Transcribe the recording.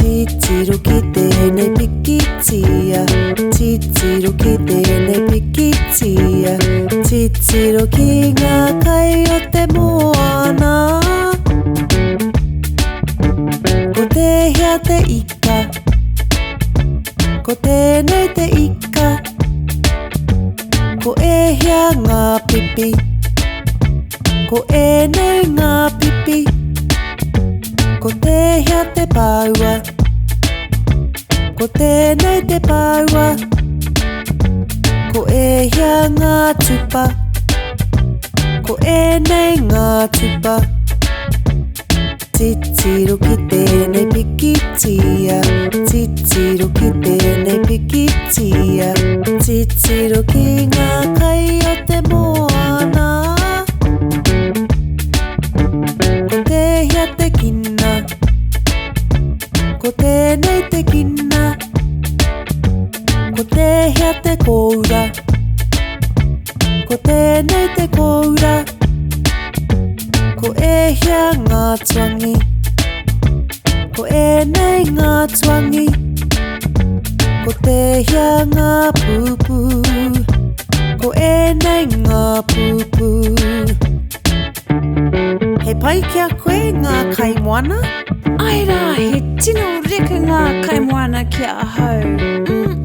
Titiro ki tēnei pikitia, titiro ki tēnei pikitia, titiro ki ngā kai o te moana. Ko te hea te ika, ko tēnei te ika, ko e hea ngā pipi, ko e nei ngā pipi, ko te hea te paua, ko tēnei te paua, ko e hea ngā tupa, ko e nei ngā tupa. Titiro ki tēnei pikitia, titiro ki tēnei pikitia, titiro ki ngā kai o te moana. Ko te hea te kina, ko tēnei te kina, ko te hea te koura, ko tēnei te koura, ko e hea ngā tuangi, ko e nei ngā tuangi, ko te hea ngā pupu, ko e nei ngā pupu. He pai kia koe ngā kai moana? Ai rā, he tino reka ngā kai moana kia ahau.